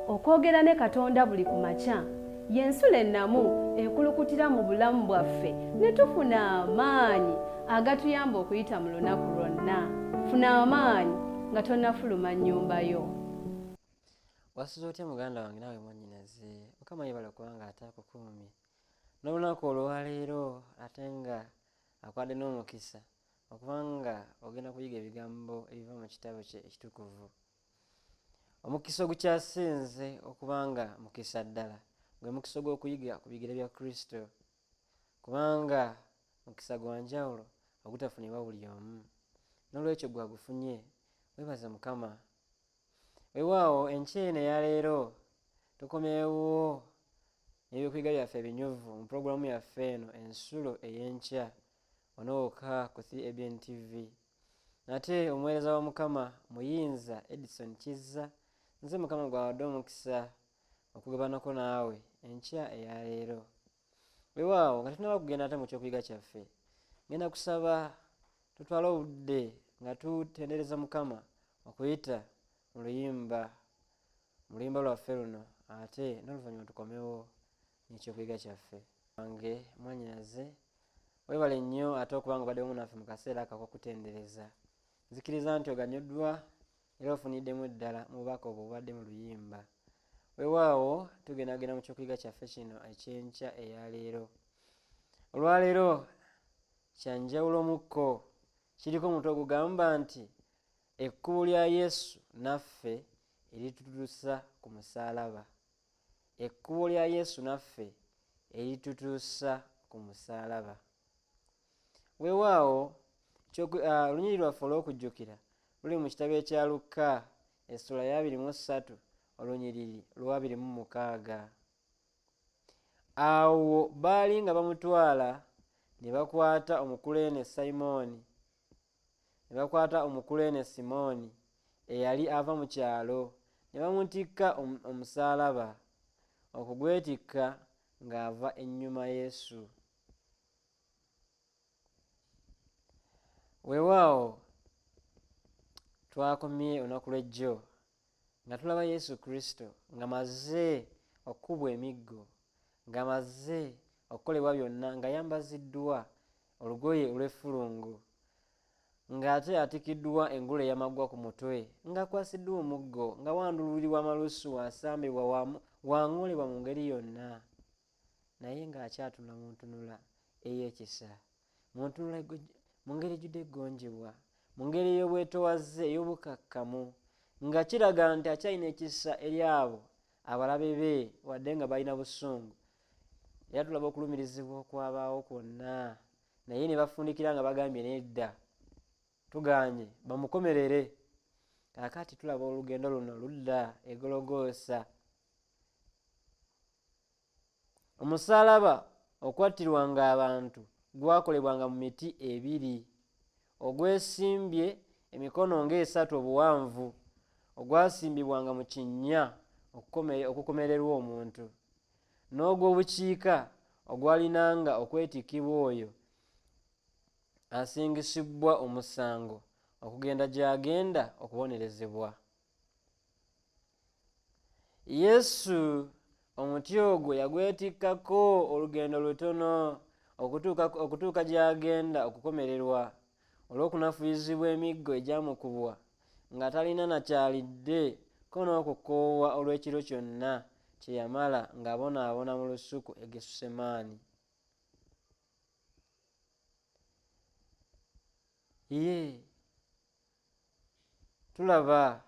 okwogera ne Katonda buli ku makya y'ensula ennamu ekulukutira mu bulamu bwaffe ne tufuna amaanyi agatuyamba okuyita mu lunaku lwonna. Funa amaanyi nga tonnafuluma nnyumba yo. Wasuze otya muganda wange naawe mwannyinaze? Mukama yebala kubanga ataakukuumye n'olunaku olwaleero ate nga akwadde n'omukisa okubanga ogenda kuyiga ebigambo ebiva mu kitabo kye ekitukuvu. Omukisa ogukyasinze okubanga mukisa ddala gwe mukisa gw'okuyiga ku bigere bya Kristo, kubanga mukisa gwa njawulo ogutafunibwa buli omu. N'olwekyo gwagufunye weebaze Mukama. Weewaawo enkya eno eya leero tukomeewo n'ebyokuyiga byaffe ebinyuvu mu pulogulaamu yaffe eno ensulo ey'enkya onooka ku 3ABN TV. Ate omuweereza wa Mukama Muyinza Edison Kizza, nze Mukama gwawadde omukisa okugabanako naawe enkya eya leero. Weewaawo nga tunaba kugenda ate mu kyokuyiga kyaffe, ngenda kusaba tutwale obudde nga tutendereza Mukama okuyita mu luyimba lwaffe luno, ate n'oluvannyuma tukomewo n'ekyokuyiga kyaffe. Wange mwannyinaze, weebale nnyo ate okubanga obadde wamu naffe mu kaseera ako ak'okutendereza. Nzikiriza nti oganyuddwa era ofuniddemu ddala mu bubaka obwo obadde mu luyimba. Weewaawo tugendagenda mu kyokuyiga kyaffe kino eky'enkya eya leero. Olwaleero kya njawulomukko, kiriko omutwe ogugamba nti ekkubo lya Yesu naffe eritutuusa ku musaalaba. Ekkubo lya Yesu naffe eritutuusa ku musaalaba. Weewaawo olunyiriri lwaffe olw'okujjukira luli mu kitabo ekya Luka essula ya 23 olunyiriri lwa 26. Awo baali nga bamutwala ne bakwata omukuleene Simooni eyali ava mu kyalo ne bamutikka omusaalaba okugwetikka ng'ava ennyuma Yesu. Weewaawo twakomye olunaku lw'ejjo nga tulaba Yesu Kristo ng'amaze okukubwa emiggo, ng'amaze okukolebwa byonna, nga yambaziddwa olugoye olw'effulungu, ng'ate atikiddwa engule ey'amaggwa ku mutwe, ng'akwasiddwa omuggo, nga wandululirirwa amalusu, wasambibwa, wang'olebwa mu ngeri yonna, naye ng'akyatunula mu ntunula ey'ekisa, mu ntunula mu ngeri ejjudde eggonjebwa, mu ngeri ey'obwetoowaze ey'obukakkamu, nga kiraga nti akyalina ekisa eri abo abalabe be wadde nga balina busungu. Era tulaba okulumirizibwa okwabaawo kwonna, naye ne bafundikira nga bagambye nedda, tuganye bamukomerere. Kaakati tulaba olugendo luno ludda e Gologoosa. Omusaalaba okwattirwanga abantu gwakolebwanga mu miti ebiri, ogwesimbye emikono ng'esatu obuwanvu, ogwasimbibwanga mu kinnya okukomererwa omuntu, n'ogw'obukiika ogwalinanga okwetikkibwa oyo asingisibwa omusango okugenda gy'agenda okubonerezebwa. Yesu omuti ogwo yagwetikkako olugendo lutono okutuuka gy'agenda okukomererwa olw'okunafuizibwa emiggo egyamukubwa nga talina na kyalidde ko n'okukoowa olw'ekiro kyonna kye yamala ng'abonaabona mu lusuku e Gesusemaani. Tulaba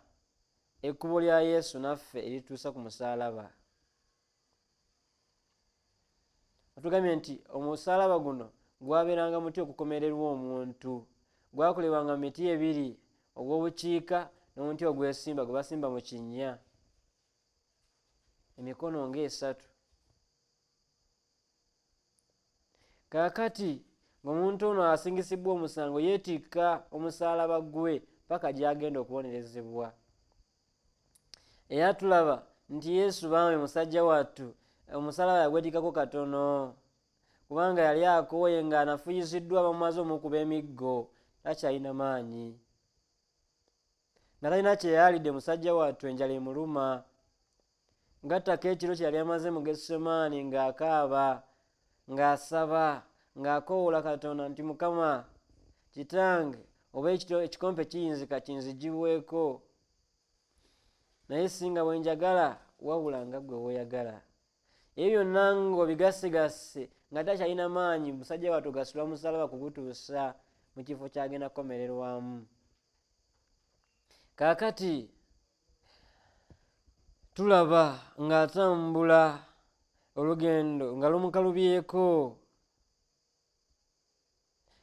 ekkubo lya Yesu naffe erituusa ku musaalaba. Otugambye nti omusaalaba guno gwabeeranga muti okukomererwa omuntu, gwakolebwanga mu miti ebiri, ogw'obukiika n'omuti ogwesimba gwe basimba mu kinnya, emikono ng'esatu. Kaakati ng'omuntu ono asingisibwa omusango yeetikka omusaalaba gwe paka gy'agenda okubonerezebwa. Era tulaba nti Yesu bambi musajja wattu omusaalaba yagwetikkako katono, kubanga yali akooye ng'anafuyiziddwa bamumaze omukuba emiggo, takyalina maanyi, nga talina kye yalidde musajja wattu enjala emuluma. ngattako ekiro kye yali amaze mu Getsemani ng'akaaba ng'asaba ng'akoowoola Katonda nti Mukama Kitange oba ekikompe kiyinzika kinzigibweko, naye singa bwe njagala wabula nga ggwe weeyagala. Ebyo byonna ng'obigasigase nga takyalina maanyi musajja wattu gasulwa musalaba kugutuusa mu kifo ky'agenda kukomererwamu. Kaakati tulaba ng'atambula olugendo nga lumukalubyeko.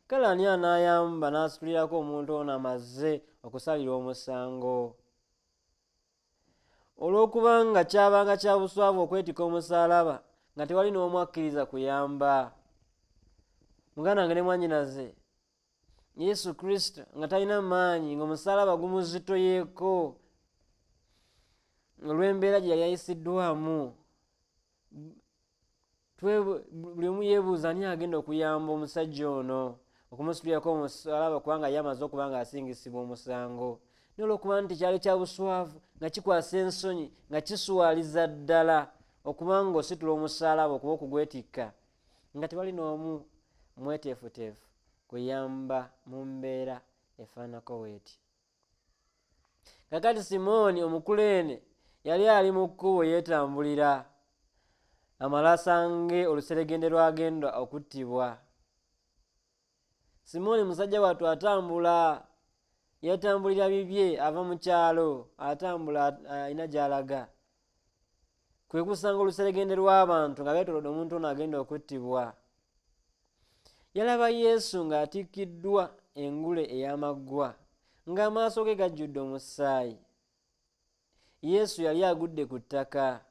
Kale ani anaayamba n'asitulirako omuntu ono amaze okusalirwa omusango? Olw'okubanga kyabanga kya buswavu okwetikka omusaalaba nga tewali n'omu akkiriza kuyamba. Muganda wange ne mwannyinaze, Yesu Kristo nga talina maanyi ng'omusaalaba gumuzitoyeeko olw'embeera gye yali ayisiddwamu. Buli omu yeebuuza ani agenda okuyamba omusajja ono okumusitulirako omusaalaba kubanga ye amaze okuba ng'asingisibwa omusango. Naye olw'okuba nti kyali kya buswavu nga kikwasa ensonyi nga kiswaliza ddala okuba ng'ositula omusaalaba okuba okugwetikka nga tewali n'omu mweteefuteefu kuyamba mu mbeera efaanako bw'eti. Kakati Simooni Omukuleene yali ali mu kkubo yeetambulira amale asange oluseregende lw'agenda okuttibwa. Simooni musajja wattu atambula, yeetambulira bibye, ava mu kyalo atambula alina gy'alaga. Kwe kusanga oluseregende lw'abantu nga beetoolodde omuntu ono agenda okuttibwa. Yalaba Yesu ng'atikkiddwa engule ey'amaggwa ng'amaaso ge gajjudde omusaayi. Yesu yali agudde ku ttaka,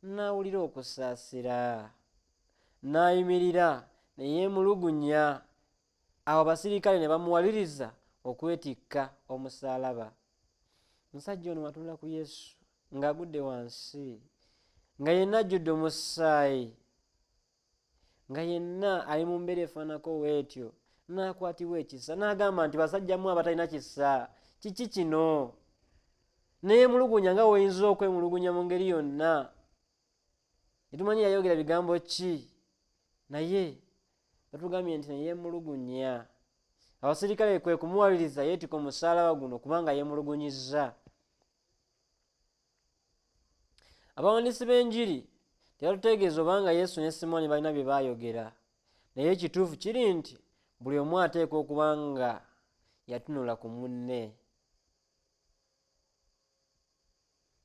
n'awulira okusaasira, n'ayimirira ne yeemulugunya. Awo abasirikale ne bamuwaliriza okwetikka omusaalaba. Omusajja ono watunula ku Yesu ng'agudde wansi, nga yenna ajjudde omusaayi, nga yenna ali mu mbeera efaanako bw'etyo, n'akwatibwa ekisa n'agamba nti basajjamu abatalina kisa, kiki kino? Neyeemulugunya nga woyinza okwemulugunya mu ngeri yonna. Tetumanyi yayogera bigambo ki, naye batugambye nti neyeemulugunya. Abasirikale kwe kumuwaliriza yeetika omusaalaba guno kubanga yeemulugunyizza. Abawandiisi b'enjiri tebatutegeeza obanga Yesu ne Simooni balina bye baayogera, naye ekituufu kiri nti buli omu ateekwa okuba nga yatunula ku munne.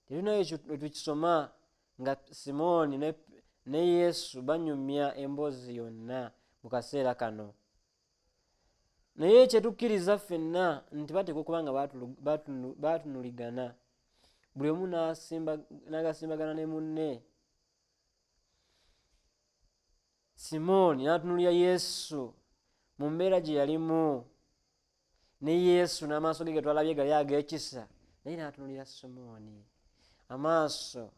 Tetunayo tukisoma nga Simooni ne Yesu banyumya emboozi yonna mu kaseera kano, naye kye tukkiriza ffenna nti bateekwa okuba nga baatunuligana, buli omu n'agasimbagana ne munne. Simooni n'atunulira Yesu mu mbeera gye yalimu, ne Yesu n'amaaso ge twalabye gali ag'ekisa, naye n'atunulira Simooni amaaso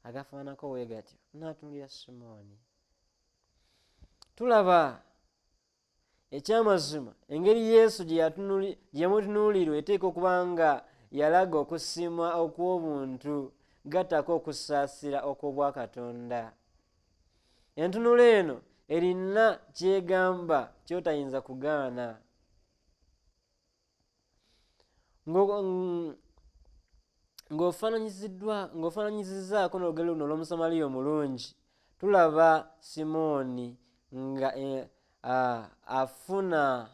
agafaanako bwe gatyo, n'atunulira Simooni. Tulaba ekyamazima engeri Yesu gye yamutunuulirwa eteeka okuba nga yalaga okusiima okw'obuntu gattako okusaasira okw'obwakatonda. Entunula eno erina kyegamba ky'otayinza kugaana. Ng'ofaananyizizzaako n'olugero luno olw'Omusamaliya omulungi, tulaba Simooni nga afuna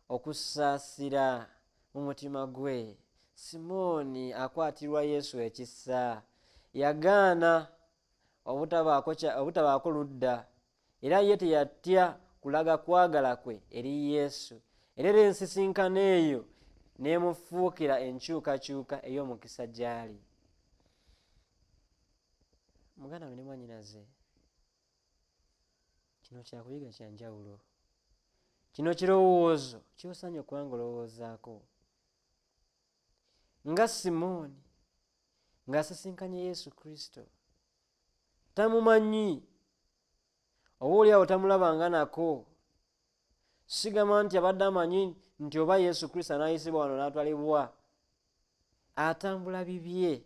okusaasira mu mutima gwe. Simooni akwatirwa Yesu ekisa, yagaana obutabaako ludda, era ye teyatya kulaga kwagala kwe eri Yesu, era ensisinkano eyo n'emufuukira enkyukakyuka ey'omukisa gy'ali. Muganda we ne mwannyinaze, kino kyakuyiga kya njawulo. Kino kirowoozo ky'osaanye okuba ng'olowoozaako. Nga Simooni ng'asisinkanye Yesu Kristo, tamumanyi, oboolyawo tamulabanga nako, sigamba nti abadde amanyi nti oba Yesu Kristo anaayisibwa wano n'atwalibwa, atambula bibye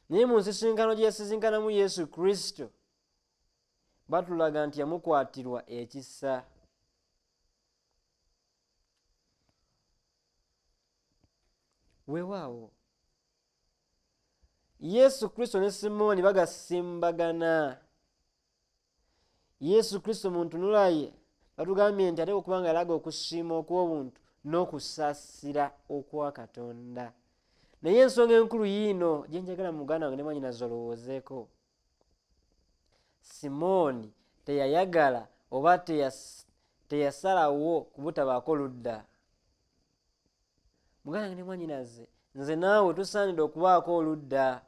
naye mu nsisinkano gye yasisinkanamu Yesu Kristo batulaga nti yamukwatirwa ekisa. Weewaawo Yesu Kristo ne Simooni bagasimbagana. Yesu Kristo mu ntunula ye batugambye nti ate okubanga yalaga okusiima okw'obuntu n'okusaasira okwa Katonda. Naye ensonga enkulu yiino gye njagala muganda wange ne mwannyinaze olowoozeeko. Simooni teyayagala oba teyasalawo kubutabaako ludda. Muganda wange ne mwannyinaze, nze naawe tusaanidde okubaako oludda.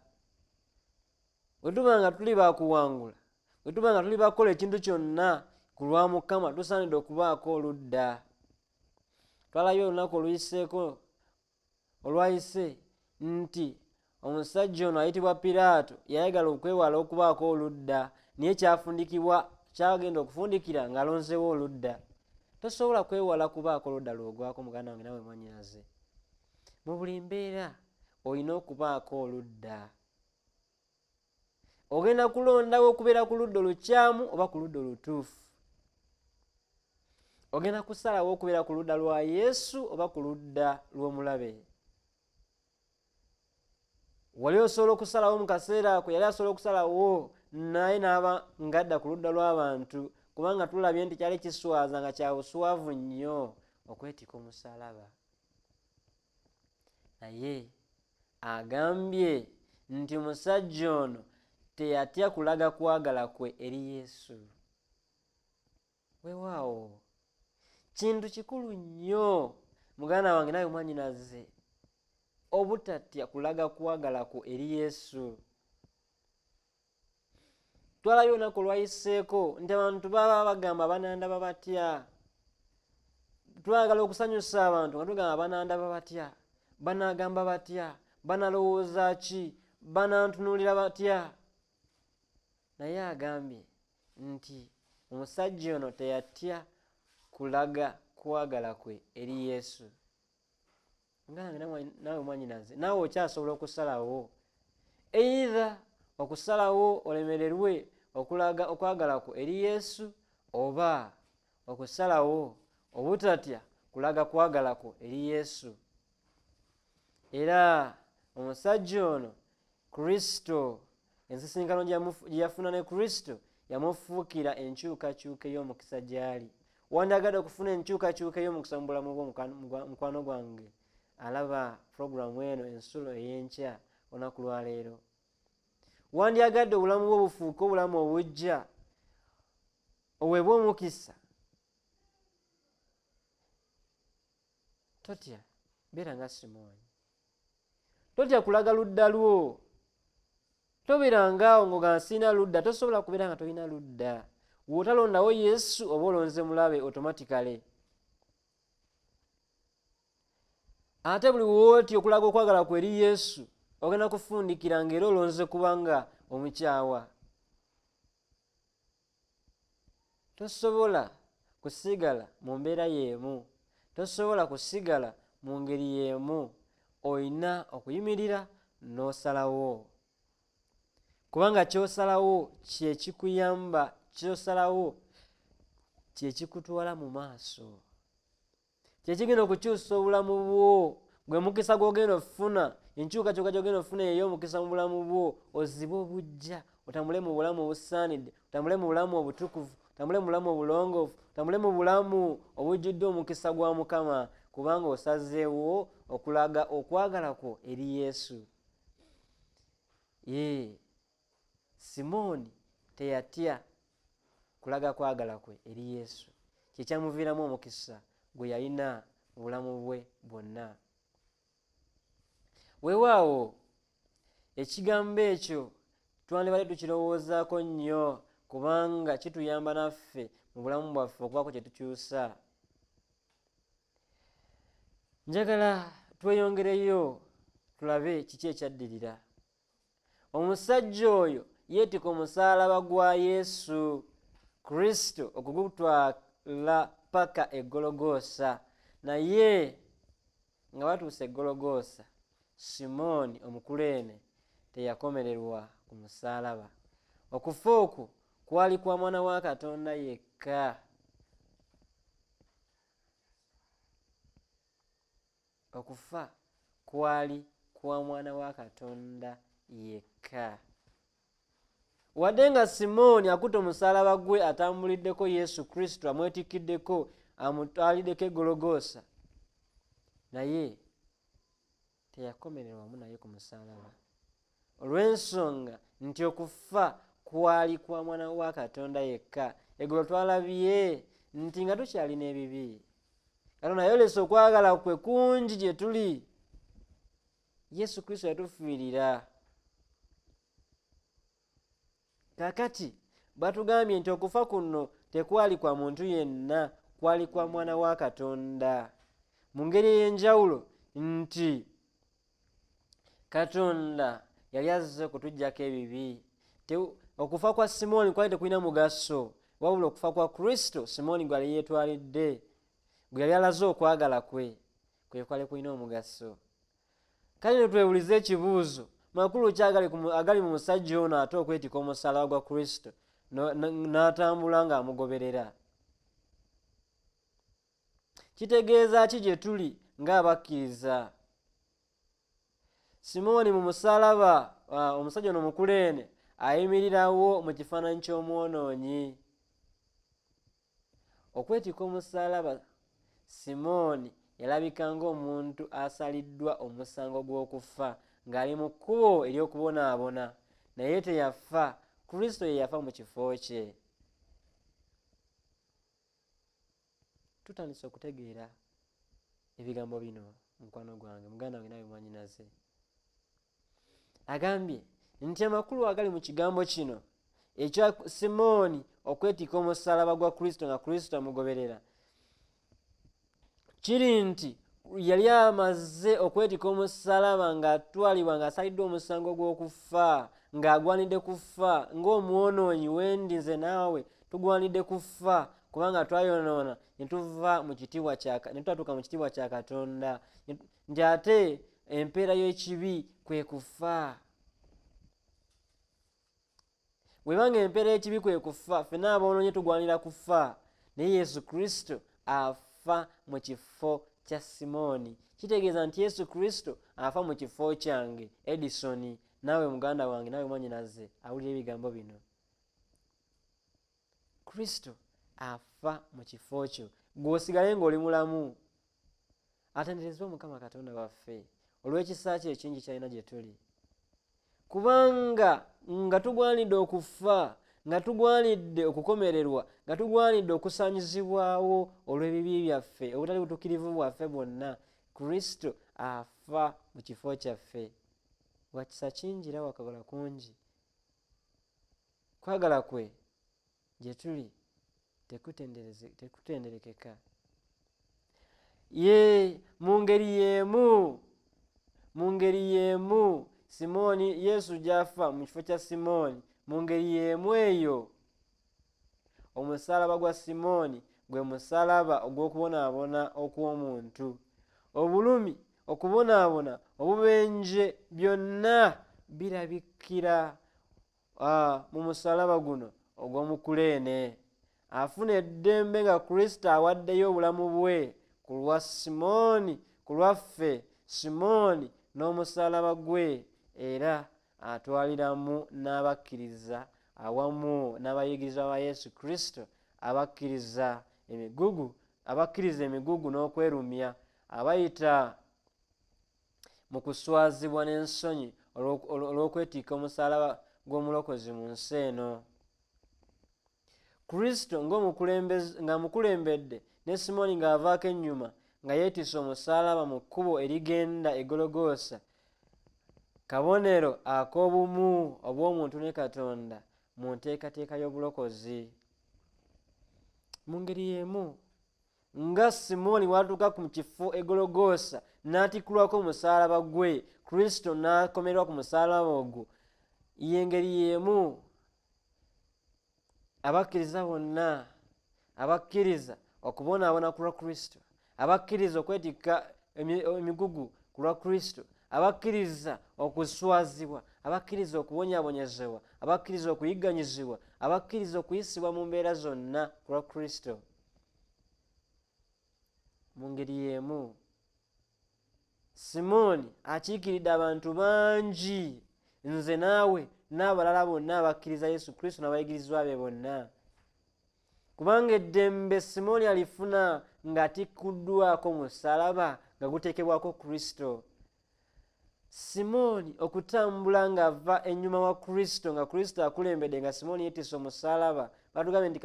Bwe tuba nga tuli bakuwangula, bwe tuba nga tuli bakola ekintu kyonna ku lwa Mukama, tusaanidde okubaako oludda. Twalayo olunaku olwayise nti omusajja ono ayitibwa Piraato yayagala okwewala okubaako oludda, naye kyagenda okufundikira ng'alonzeewo oludda. Tosobola kwewala kubaako oludda lw'ogwako muganda wange nawe mwannyinaze. Mu buli mbeera olina okubaako oludda. Ogenda kulondawo okubeera ku ludda olukyamu oba ku ludda olutuufu. Ogenda kusalawo okubeera ku ludda lwa Yesu oba ku ludda lw'omulabe. Wali osobola okusalawo mu kaseera ako, yali asobola okusalawo naye n'aba ng'adda ku ludda lw'abantu, kubanga tulabye nti kyali kiswaza nga kya buswavu nnyo okwetika omusaalaba. Naye agambye nti omusajja ono teyatya kulaga kwagala kwe eri Yesu. Weewaawo kintu kikulu nnyo muganda wange nawe mwannyinaze obutatya kulaga kwagala kwo eri Yesu. Twalabye olunaku olwayiseeko nti abantu baba bagamba banandaba batya. Twagala okusanyusa abantu nga tugamba banandaba batya, banagamba batya, banalowooza ki, banantunuulira batya. Naye agambye nti omusajja ono teyatya kulaga kwagala kwe eri Yesu. Naawe mwannyinaze, naawe okyasobola okusalawo, either okusalawo olemererwe okulaga okwagala kwo eri Yesu, oba okusalawo obutatya kulaga kwagala kwo eri Yesu. Era omusajja ono Kristo, ensisinkano gye yafuna ne Kristo yamufuukira enkyukakyuka ey'omukisa gy'ali. Wandyagadde okufuna enkyukakyuka ey'omukisa mu bulamu bwo mukwano gwange alaba puroguramu eno ensulo ey'enkya olunaku lwa leero. Wandyagadde obulamu bwo bufuuke obulamu obujja oweebwe omukisa. Totya, beera nga Simooni. Totya kulaga ludda lwo. Tobeerangaawo ng'oga sirina ludda. Tosobola kubeera nga tolina ludda. Bw'otalondawo Yesu oba olonze mulabe automatically. Ate buli wootya okulaga okwagala kwe eri Yesu ogenda kufundikira ng'era olonze kubanga omukyawa. Tosobola kusigala mu mbeera y'emu. Tosobola kusigala mu ngeri y'emu. Olina okuyimirira n'osalawo. Kubanga ky'osalawo kye kikuyamba, ky'osalawo kye kikutwala mu maaso. Kye kigenda okukyusa obulamu bwo. Gwe mukisa gw'ogenda okufuna, enkyukakyuka gy'ogenda okufuna ey'omukisa mu bulamu bwo, ozibe obujja, otambule mu bulamu obusaanidde, otambule mu bulamu obutukuvu, otambule mu bulamu obulongoofu, otambule mu bulamu obujjudde omukisa gwa Mukama, kubanga osazeewo okulaga okwagala kwo eri Yesu. Simooni teyatya kulaga kwagala kwe eri Yesu. Kye kyamuviiramu omukisa gwe yalina mu bulamu bwe bwonna. Weewaawo ekigambo ekyo twandibadde tukirowoozaako nnyo kubanga kituyamba naffe mu bulamu bwaffe okubaako kye tukyusa. Njagala tweyongereyo tulabe kiki ekyaddirira. Omusajja oyo yeetika omusaalaba gwa Yesu Kristo okugutwala paka e Gologoosa. Naye nga batuuse e Gologoosa, Simooni Omukuleene teyakomererwa ku musaalaba. Okufa okwo kwali kwa mwana wa Katonda yekka. Okufa kwali kwa mwana wa Katonda yekka. Wadde nga Simooni akutte omusaalaba gwe atambuliddeko Yesu Kristo, amwetikiddeko, amutwaliddeko e Gologoosa, naye teyakomererwa wamu naye ku musaalaba, olw'ensonga nti okufa kwali kwa mwana wa Katonda yekka. Eggulo twalabye nti nga tukyalina ebibi, Katonda yayolesa okwagala kwe kungi gye tuli. Yesu Kristo yatufiirira. Kakati batugambye nti okufa kuno tekwali kwa muntu yenna, kwali kwa mwana wa Katonda, mu ngeri ey'enjawulo nti Katonda yali azze okutuggyako ebibi. Okufa kwa Simooni kwali tekulina mugaso, wabula okufa kwa Kristo Simooni gwe yali yeetwalidde, gwe yali alaze okwagala kwe, kwe kwali kulina omugaso. Kale twebulize ekibuuzo, makulu ki agali mu musajja ono ate okwetika omusaalaba gwa Kristo n'atambula ng'amugoberera? Kitegeeza ki gye tuli ng'abakkiriza? Simooni mu musaalaba, omusajja ono Mukuleene ayimirirawo mu kifaananyi ky'omwonoonyi. Okwetika omusaalaba, Simooni yalabika ng'omuntu asaliddwa omusango gw'okufa ng'ali mu kkubo ery'okubonaabona, naye teyafa. Kristo ye yafa mu kifo kye. Tutandise okutegeera ebigambo bino, mukwano gwange, muganda wange nawe mwannyinaze. Agambye nti amakulu agali mu kigambo kino ekya Simooni okwetika omusaalaba gwa Kristo nga Kristo amugoberera, kiri nti yali amaze okwetika omusaalaba ng'atwalibwa ng'asaliddwa omusango gw'okufa, ng'agwanidde kufa, ng'omwonoonyi wendi nze naawe tugwanidde kufa kubanga twayonoona ne tutuuka mu kitiibwa kya Katonda, nti ate empeera y'ekibi kwe kufa. Bw'ebanga empeera y'ekibi kwe kufa, ffenna aboonoonye tugwanira kufa, naye Yesu Kristo afa mu kifo kya Simooni. Kitegeeza nti Yesu Kristo afa mu kifo kyange, Edison, naawe muganda wange, naawe mwannyinaze awulira ebigambo bino. Kristo afa mu kifo kyo, gw'osigale ng'oli mulamu. Atenderezebwe Mukama Katonda waffe olw'ekisa kye ekingi kyalina gye tuli, kubanga nga tugwanidde okufa, nga tugwanidde okukomererwa, nga tugwanidde okusaanyizibwawo olw'ebibi byaffe, obutali butuukirivu bwaffe bwonna, Kristo afa mu kifo kyaffe. Wakisa kingi era wakagala kungi. Kwagala kwe gye tuli tekutenderekeka. Ye mu ngeri y'emu Simooni, Yesu gy'afa mu kifo kya Simooni, mu ngeri y'emu eyo omusaalaba gwa Simooni gwe musaalaba ogw'okubonaabona okw'omuntu. Obulumi, okubonaabona, obubenje byonna birabikira mu musaalaba guno ogw'Omukuleene. Afuna eddembe nga Kristo awaddeyo obulamu bwe ku lwa Simooni, ku lwaffe Simooni n'omusaalaba gwe, era atwaliramu n'abakkiriza awamu n'abayigirizwa ba Yesu Kristo abakkiriza emigugu n'okwerumya, abayita mu kuswazibwa n'ensonyi olw'okwetiika omusaalaba gw'omulokozi mu nsi eno. Kristo nga mukulembedde ne Simooni ng'avaako ennyuma nga yeetisse omusaalaba mu kkubo erigenda e Gologoosa, kabonero ak'obumu obw'omuntu ne Katonda mu nteekateeka y'obulokozi. Mu ngeri y'emu nga Simooni watuuka ku kifo e Gologoosa n'atikkulwako omusaalaba gwe, Kristo n'akomererwa ku musaalaba ogwo, y'engeri y'emu abakkiriza bonna, abakkiriza okubonaabona ku lwa Kristo, abakkiriza okwetikka emigugu ku lwa Kristo, abakkiriza okuswazibwa, abakkiriza okubonyaabonyezebwa, abakkiriza okuyigganyizibwa, abakkiriza okuyisibwa mu mbeera zonna ku lwa Kristo. Mu ngeri y'emu Simooni akiikiridde abantu bangi, nze naawe n'abalala bonna abakkiriza Yesu Kristo n'abayigirizwa be bonna. Kubanga eddembe Simooni alifuna ng'atikkuddwako musaalaba nga guteekebwako Kristo. Simooni okutambula ng'ava ennyuma wa Kristo, nga Kristo akulembedde nga Simooni yeetisse omusaalaba, batugambye nti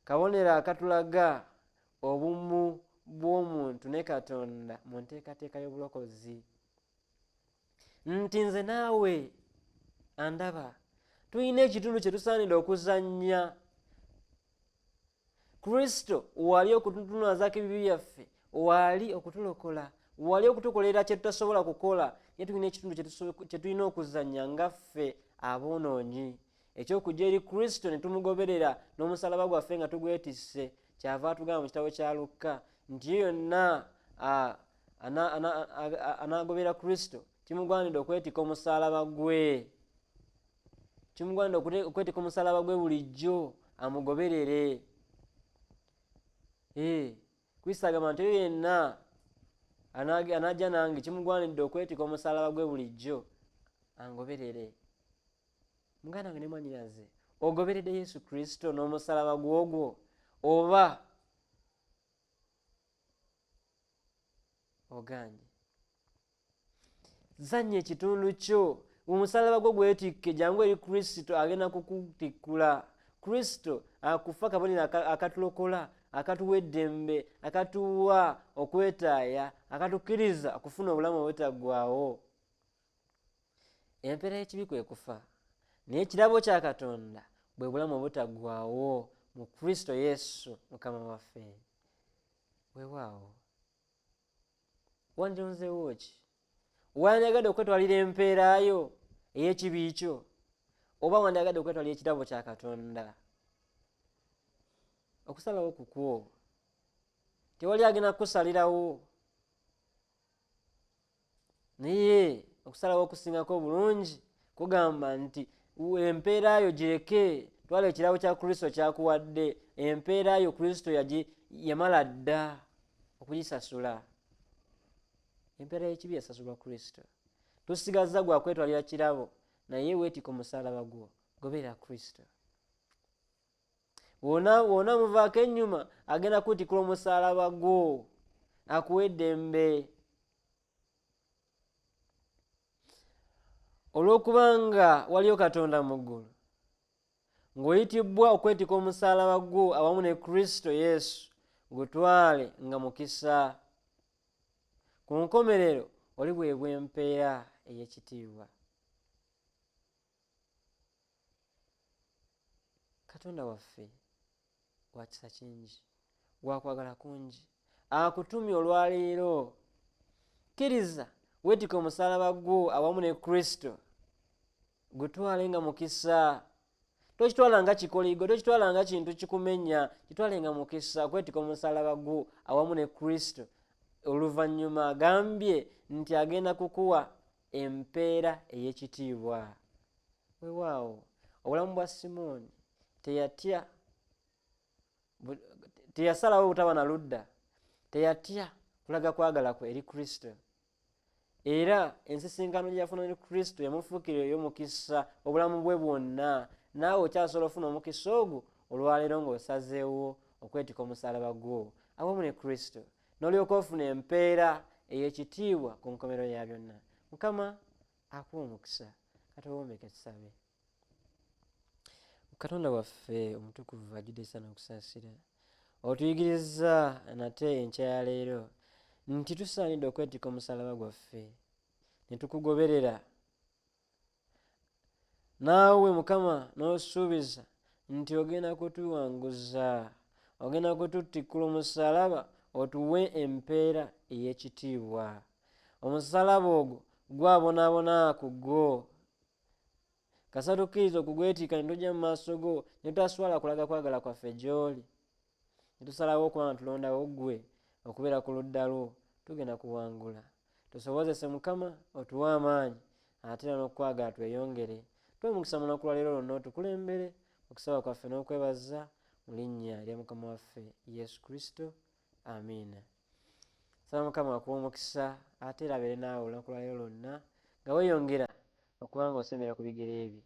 kabonero akatulaga obumu bw'omuntu ne Katonda mu nteekateeka y'obulokozi. Nti nze naawe andaba tulina ekitundu kye tusaanidde okuzannya. Kristo wali okututunazaako ebibi byaffe, wali okutulokola, wali okutukolera kye tutasobola kukola, ye tulina ekitundu kye tulina okuzannya nga ffe aboonoonyi. Ekyokujja eri Kristo ne tumugoberera n'omusalaba gwaffe nga tugwetisse, kyava atugamba mu kitabo kya Lukka nti ye yonna anaagobera Kristo kimugwanidde okwetika omusaalaba gwe. Kimugwanidde okwetika omusaalaba gwe bulijjo amugoberere. Kristo agamba nti oyo yenna anajja nange kimugwanidde okwetika omusaalaba gwe bulijjo angoberere. Muganda wange ne mwannyinaze, ogoberedde Yesu Kristo n'omusaalaba gwogwo oba oganye? Zannya ekitundu kyo, omusaalaba gwo gwetikke, jangu eri Kristo agenda kukutikkula. Kristo akufa kabonero akatulokola, akatuwa eddembe, akatuwa okwetaaya, akatukkiriza okufuna obulamu obutaggwaawo. Empeera y'ekibi kwe kufa, naye ekirabo kya Katonda bwe bulamu obutaggwaawo mu Kristo Yesu Mukama waffe. Weewaawo wandilonzeewo ki? Wandyagadde okwetwalira empeera yo ey'ekibi kyo, oba wandyagadde okwetwalira ekirabo kya Katonda? Okusalawo kukwo, tewali agenda kukusalirawo, naye okusalawo okusingako obulungi kugamba nti empeera yo gireke, twala ekirabo kya Kristo kyakuwadde. Empeera yo Kristo yamala dda okugisasula. Empeera y'ekibi yasasulwa Kristo. Tusigazza gwa kwetwalira kirabo, naye weetika omusaalaba gwo, goberera Kristo. Wona muvaako ennyuma agenda kutikula omusaalaba gwo, akuwa eddembe. Olw'okubanga waliyo Katonda mu ggulu, ng'oyitibbwa okwetika omusaalaba gwo awamu ne Kristo Yesu, gutwale nga mukisa. Ku nkomerero oliweebwa empeera ey'ekitiibwa. Katonda waffe wa kisa kingi, wakwagala kungi, akutumye olwaleero. Kkiriza weetika omusaalaba gwo awamu ne Kristo, gutwale nga mukisa. Tokitwala nga kikoligo, tokitwala nga kintu kikumenya, kitwale nga mukisa, kwetika omusaalaba gwo awamu ne Kristo. Oluvannyuma agambye nti agenda kukuwa empeera ey'ekitiibwa. Weewaawo obulamu bwa Simooni teyasalawo butaba na ludda, teyatya kulaga kwagala kwe eri Kristo. Era ensisinkano gye yafuna ne Kristo yamufuukira ey'omukisa obulamu bwe bwonna. Naawe okyasobola ofuna omukisa ogwo olwaleero ng'osazeewo okwetika omusaalaba gwo awamu ne Kristo, n'olyoka ofuna empeera ey'ekitiibwa ku nkomero ya byonna. Mukama akuwa omukisa. Katuwombeke tusabe. Katonda waffe omutukuvu ajjudde essanyu n'okusaasira, otuyigiriza nate enkya ya leero nti tusaanidde okwetika omusaalaba gwaffe ne tukugoberera. Naawe Mukama n'osuubiza nti ogenda kutuwanguza, ogenda kututikkula omusaalaba otuwe empeera ey'ekitiibwa. Omusaalaba ogwo gwabonaabona ku gwo. Kasa tukkiriza okugwetika ne tujja mu maaso go ne tutaswala kulaga kwagala kwaffe gy'oli. Ne tusalawo okuba nga tulondawo ggwe okubeera ku ludda lwo, tugenda kuwangula. Tusobozese Mukama otuwe amaanyi ate era n'okwagala tweyongere. Tuwe omukisa mu lunaku lwa leero lwonna otukulembere okusaba kwaffe n'okwebaza mu linnya lya Mukama waffe Yesu Kristo. Amiina. Saba Mukama akuwe omukisa ate era abeere naawe olunaku lwa leero lwonna nga weeyongera okuba nga osembera ku bigere bye.